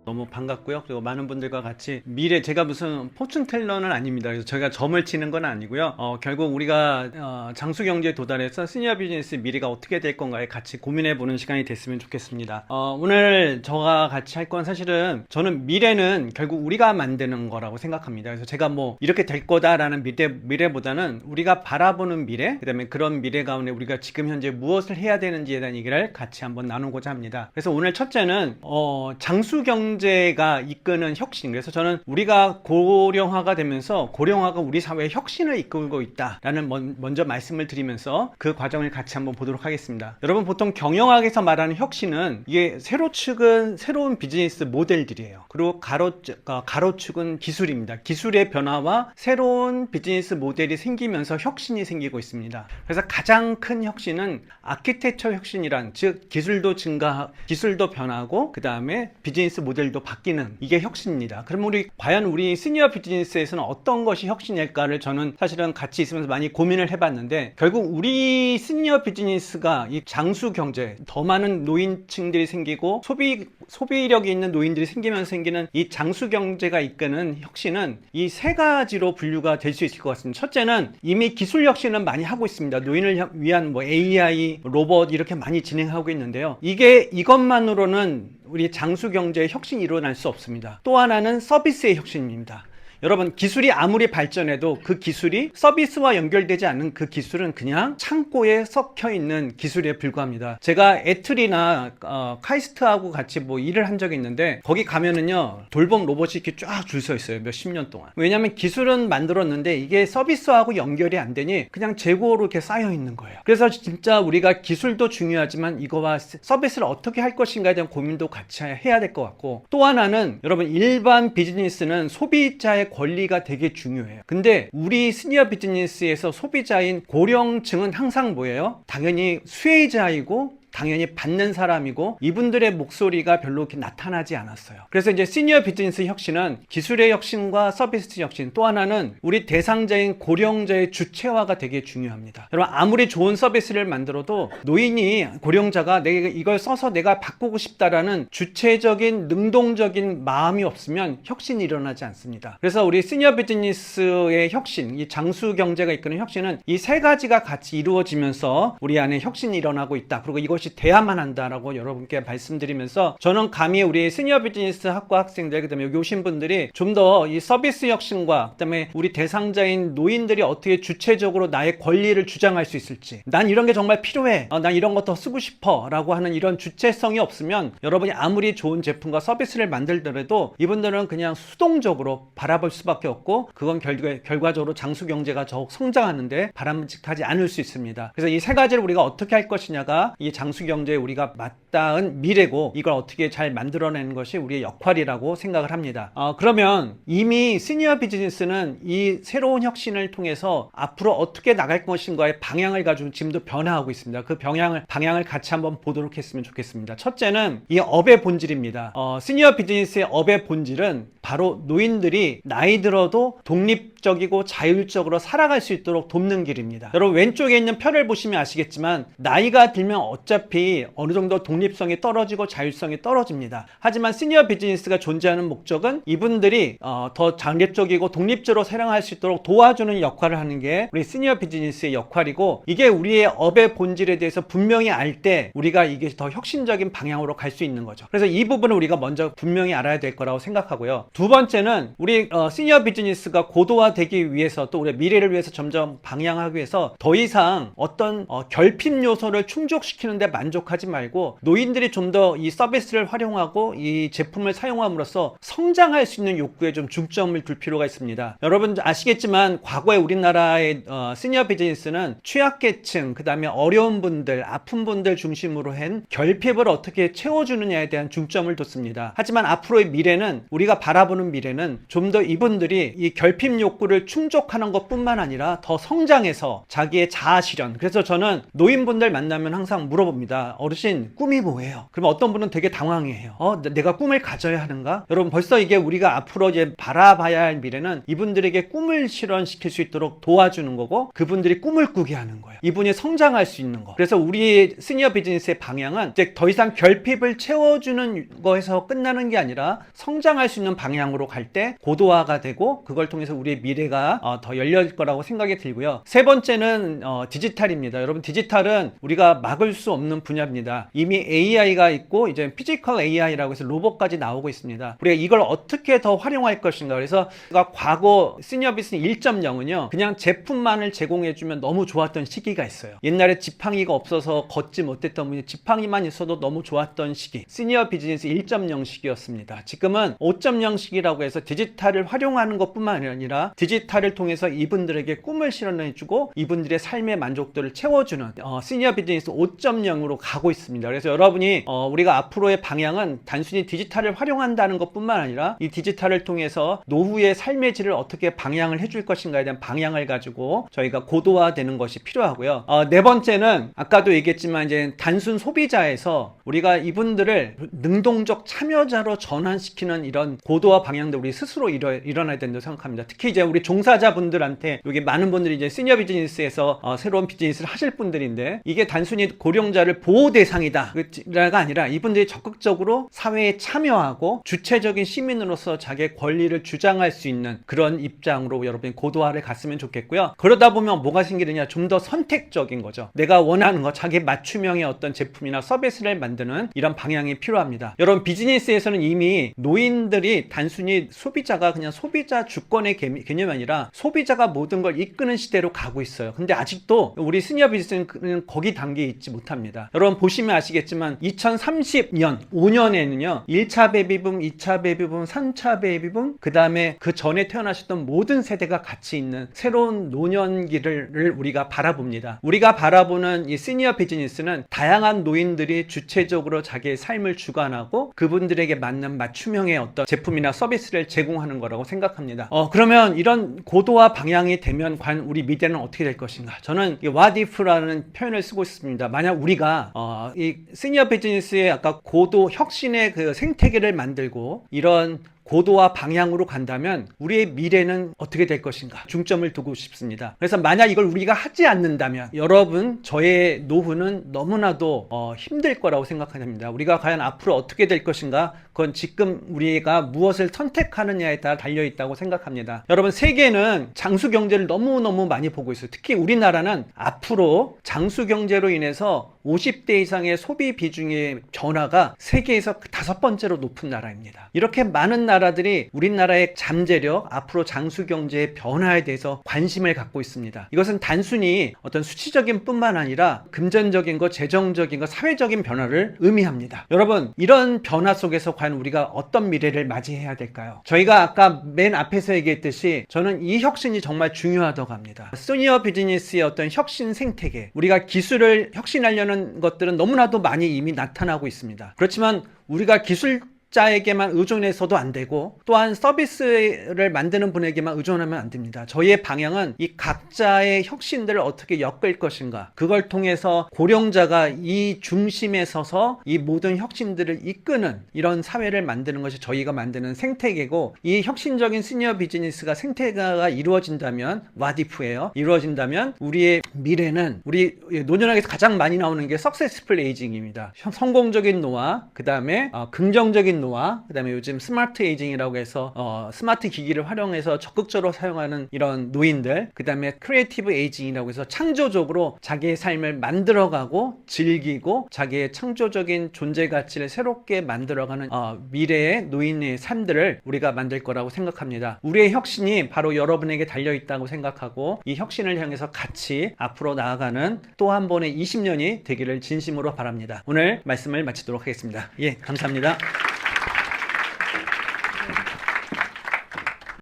너무 반갑고요. 그리고 많은 분들과 같이 미래, 제가 무슨 포춘텔러는 아닙니다. 그래서 저희가 점을 치는 건 아니고요. 결국 우리가 장수경제에 도달해서 시니어 비즈니스 미래가 어떻게 될 건가에 같이 고민해보는 시간이 됐으면 좋겠습니다. 오늘 저와 같이 할 건 사실은 저는 미래는 결국 우리가 만드는 거라고 생각합니다. 그래서 제가 뭐 이렇게 될 거다라는 미래보다는 우리가 바라보는 미래, 그 다음에 그런 미래 가운데 우리가 지금 현재 무엇을 해야 되는지에 대한 얘기를 같이 한번 나누고자 합니다. 그래서 오늘 첫째는 장수경제가 이끄는 혁신. 그래서 저는 우리가 고령화가 되면서 고령화가 우리 사회의 혁신을 이끌고 있다라는 먼저 말씀을 드리면서 그 과정을 같이 한번 보도록 하겠습니다. 여러분, 보통 경영학에서 말하는 혁신은 이게 세로축은 새로운 비즈니스 모델들이에요. 그리고 가로축은 기술입니다. 기술의 변화와 새로운 비즈니스 모델이 생기면서 혁신이 생기고 있습니다. 그래서 가장 큰 혁신은 아키텍처 혁신이란, 즉 기술도 기술도 변하고 그 다음에 비즈니스 모델도 바뀌는, 이게 혁신입니다. 그럼 과연 우리 시니어 비즈니스에서는 어떤 것이 혁신일까를 저는 사실은 같이 있으면서 많이 고민을 해봤는데, 결국 우리 시니어 비즈니스가 이 장수 경제, 더 많은 노인층들이 생기고 소비력이 있는 노인들이 생기면서 생기는 이 장수 경제가 이끄는 혁신은 이 세 가지로 분류가 될 수 있을 것 같습니다. 첫째는 이미 기술 혁신은 많이 하고 있습니다. 노인을 위한 뭐 AI, 로봇 이렇게 많이 진행하고 있는데요. 이것만으로는 우리 장수 경제의 혁신이 일어날 수 없습니다. 또 하나는 서비스의 혁신입니다. 여러분, 기술이 아무리 발전해도 그 기술이 서비스와 연결되지 않는 그 기술은 그냥 창고에 섞여 있는 기술에 불과합니다. 제가 애틀이나 카이스트하고 같이 뭐 일을 한 적이 있는데, 거기 가면은요 돌봄 로봇이 이렇게 쫙 줄 서 있어요. 몇십 년 동안. 왜냐하면 기술은 만들었는데 이게 서비스하고 연결이 안 되니 그냥 재고로 이렇게 쌓여 있는 거예요. 그래서 진짜 우리가 기술도 중요하지만 이거와 서비스를 어떻게 할 것인가에 대한 고민도 같이 해야 될 것 같고, 또 하나는 여러분, 일반 비즈니스는 소비자의 권리가 되게 중요해요. 근데 우리 시니어 비즈니스에서 소비자인 고령층은 항상 뭐예요? 당연히 수혜자이고 당연히 받는 사람이고, 이분들의 목소리가 별로 이렇게 나타나지 않았어요. 그래서 이제 시니어 비즈니스 혁신은 기술의 혁신과 서비스 혁신, 또 하나는 우리 대상자인 고령자의 주체화가 되게 중요합니다. 여러분, 아무리 좋은 서비스를 만들어도 노인이, 고령자가 내가 이걸 써서 내가 바꾸고 싶다라는 주체적인 능동적인 마음이 없으면 혁신이 일어나지 않습니다. 그래서 우리 시니어 비즈니스의 혁신, 이 장수 경제가 이끄는 혁신은 이 세 가지가 같이 이루어지면서 우리 안에 혁신이 일어나고 있다. 그리고 이것이 돼야만 한다라고 여러분께 말씀드리면서, 저는 감히 우리 시니어 비즈니스 학과 학생들, 그 다음에 여기 오신 분들이 좀 더 이 서비스 혁신과 그 다음에 우리 대상자인 노인들이 어떻게 주체적으로 나의 권리를 주장할 수 있을지, 난 이런 게 정말 필요해, 난 이런 거 더 쓰고 싶어 라고 하는 이런 주체성이 없으면 여러분이 아무리 좋은 제품과 서비스를 만들더라도 이분들은 그냥 수동적으로 바라볼 수밖에 없고, 그건 결과적으로 장수 경제가 더욱 성장하는데 바람직하지 않을 수 있습니다. 그래서 이 세 가지를 우리가 어떻게 할 것이냐가 이 장수경제에 우리가 맞닿은 미래고, 이걸 어떻게 잘 만들어내는 것이 우리의 역할이라고 생각을 합니다. 그러면 이미 시니어 비즈니스는 이 새로운 혁신을 통해서 앞으로 어떻게 나갈 것인가의 방향을 가지고 지금도 변화하고 있습니다. 그 방향을 같이 한번 보도록 했으면 좋겠습니다. 첫째는 이 업의 본질입니다. 시니어 비즈니스의 업의 본질은 바로 노인들이 나이 들어도 독립적이고 자율적으로 살아갈 수 있도록 돕는 길입니다. 여러분, 왼쪽에 있는 표를 보시면 아시겠지만 나이가 들면 어차피 어느 정도 독립성이 떨어지고 자율성이 떨어집니다. 하지만 시니어 비즈니스가 존재하는 목적은 이분들이 더 자립적이고 독립적으로 살아갈 수 있도록 도와주는 역할을 하는 게 우리 시니어 비즈니스의 역할이고, 이게 우리의 업의 본질에 대해서 분명히 알 때 우리가 이게 더 혁신적인 방향으로 갈 수 있는 거죠. 그래서 이 부분을 우리가 먼저 분명히 알아야 될 거라고 생각하고요. 두 번째는 우리 시니어 비즈니스가 고도화되기 위해서, 또 우리 미래를 위해서 점점 방향하기 위해서 더 이상 어떤 결핍 요소를 충족시키는 데 만족하지 말고, 노인들이 좀 더 이 서비스를 활용하고 이 제품을 사용함으로써 성장할 수 있는 욕구에 좀 중점을 둘 필요가 있습니다. 여러분 아시겠지만 과거에 우리나라의 시니어 비즈니스는 취약계층, 그 다음에 어려운 분들, 아픈 분들 중심으로 한 결핍을 어떻게 채워주느냐에 대한 중점을 뒀습니다. 하지만 앞으로의 미래는, 우리가 바라보는 미래는 좀 더 이분들이 이 결핍 욕구를 충족하는 것뿐만 아니라 더 성장해서 자기의 자아 실현. 그래서 저는 노인분들 만나면 항상 물어봅니다. 물어봅니다. 어르신, 꿈이 뭐예요? 그러면 어떤 분은 되게 당황해요. 내가 꿈을 가져야 하는가? 여러분, 벌써 이게 우리가 앞으로 이제 바라봐야 할 미래는 이분들에게 꿈을 실현시킬 수 있도록 도와주는 거고, 그분들이 꿈을 꾸게 하는 거예요. 이분이 성장할 수 있는 거. 그래서 우리 시니어 비즈니스의 방향은 이제 더 이상 결핍을 채워주는 거에서 끝나는 게 아니라 성장할 수 있는 방향으로 갈 때 고도화가 되고, 그걸 통해서 우리의 미래가 더 열릴 거라고 생각이 들고요. 세 번째는 디지털입니다. 여러분, 디지털은 우리가 막을 수 없는 분야입니다. 이미 AI가 있고 이제 피지컬 AI라고 해서 로봇까지 나오고 있습니다. 우리가 이걸 어떻게 더 활용할 것인가. 그래서 과거 시니어 비즈니스 1.0은요 그냥 제품만을 제공해주면 너무 좋았던 시기가 있어요. 옛날에 지팡이가 없어서 걷지 못했던 분이 지팡이만 있어도 너무 좋았던 시기, 시니어 비즈니스 1.0 시기였습니다. 지금은 5.0 시기라고 해서 디지털을 활용하는 것뿐만 아니라 디지털을 통해서 이분들에게 꿈을 실현해주고 이분들의 삶의 만족도를 채워주는 시니어 비즈니스 5.0으로 가고 있습니다. 그래서 여러분이 우리가 앞으로의 방향은 단순히 디지털을 활용한다는 것뿐만 아니라 이 디지털을 통해서 노후의 삶의 질을 어떻게 방향을 해줄 것인가에 대한 방향을 가지고 저희가 고도화되는 것이 필요하고요. 네 번째는 아까도 얘기했지만 이제 단순 소비자에서 우리가 이분들을 능동적 참여자로 전환시키는 이런 고도화 방향도 우리 스스로 일어나야 된다고 생각합니다. 특히 이제 우리 종사자분들한테, 여기 많은 분들이 이제 시니어 비즈니스에서 새로운 비즈니스를 하실 분들인데, 이게 단순히 고령자를 보호 대상이다가 아니라 이분들이 적극적으로 사회에 참여하고 주체적인 시민으로서 자기의 권리를 주장할 수 있는 그런 입장으로 여러분이 고도화를 갔으면 좋겠고요. 그러다 보면 뭐가 생기느냐, 좀 더 선택적인 거죠. 내가 원하는 거, 자기 맞춤형의 어떤 제품이나 서비스를 만드는 이런 방향이 필요합니다. 여러분, 비즈니스에서는 이미 노인들이 단순히 소비자가 그냥 소비자 주권의 개념이 아니라 소비자가 모든 걸 이끄는 시대로 가고 있어요. 근데 아직도 우리 시니어 비즈니스는 거기 단계에 있지 못합니다. 여러분 보시면 아시겠지만 2030년 5년에는요 1차 베이비붐, 2차 베이비붐, 3차 베이비붐, 그 다음에 그 전에 태어나셨던 모든 세대가 같이 있는 새로운 노년기를 우리가 바라봅니다. 우리가 바라보는 이 시니어 비즈니스는 다양한 노인들이 주체적으로 자기의 삶을 주관하고 그분들에게 맞는 맞춤형의 어떤 제품이나 서비스를 제공하는 거라고 생각합니다. 그러면 이런 고도화 방향이 되면 과연 우리 미래는 어떻게 될 것인가? 저는 이 what if라는 표현을 쓰고 있습니다. 만약 우리가 이 시니어 비즈니스의 아까 고도 혁신의 그 생태계를 만들고 이런 고도화 방향으로 간다면 우리의 미래는 어떻게 될 것인가 중점을 두고 싶습니다. 그래서 만약 이걸 우리가 하지 않는다면 여러분, 저의 노후는 너무나도 힘들 거라고 생각합니다. 우리가 과연 앞으로 어떻게 될 것인가, 그건 지금 우리가 무엇을 선택하느냐에 따라 달려있다고 생각합니다. 여러분, 세계는 장수경제를 너무너무 많이 보고 있어요. 특히 우리나라는 앞으로 장수경제로 인해서 50대 이상의 소비 비중의 변화가 세계에서 5번째로 높은 나라입니다. 이렇게 많은 나라들이 우리나라의 잠재력, 앞으로 장수경제의 변화에 대해서 관심을 갖고 있습니다. 이것은 단순히 어떤 수치적인 뿐만 아니라 금전적인 것, 재정적인 것, 사회적인 변화를 의미합니다. 여러분, 이런 변화 속에서 과연 우리가 어떤 미래를 맞이해야 될까요? 저희가 아까 맨 앞에서 얘기했듯이 저는 이 혁신이 정말 중요하다고 합니다. 시니어 비즈니스의 어떤 혁신 생태계, 우리가 기술을 혁신하려는 것들은 너무나도 많이 이미 나타나고 있습니다. 그렇지만 우리가 기술자에게만 의존해서도 안 되고 또한 서비스를 만드는 분에게만 의존하면 안 됩니다. 저희의 방향은 이 각자의 혁신들을 어떻게 엮을 것인가, 그걸 통해서 고령자가 이 중심에 서서 이 모든 혁신들을 이끄는 이런 사회를 만드는 것이 저희가 만드는 생태계고, 이 혁신적인 시니어 비즈니스가 생태계가 이루어진다면, what if예요. 이루어진다면 우리의 미래는, 우리 노년학에서 가장 많이 나오는 게 successful aging입니다. 성공적인 노화, 그 다음에 긍정적인 노화, 그 다음에 요즘 스마트 에이징이라고 해서 스마트 기기를 활용해서 적극적으로 사용하는 이런 노인들, 그 다음에 크리에이티브 에이징이라고 해서 창조적으로 자기의 삶을 만들어가고 즐기고 자기의 창조적인 존재 가치를 새롭게 만들어가는 미래의 노인의 삶들을 우리가 만들 거라고 생각합니다. 우리의 혁신이 바로 여러분에게 달려있다고 생각하고 이 혁신을 향해서 같이 앞으로 나아가는 또 한 번의 20년이 되기를 진심으로 바랍니다. 오늘 말씀을 마치도록 하겠습니다. 예, 감사합니다.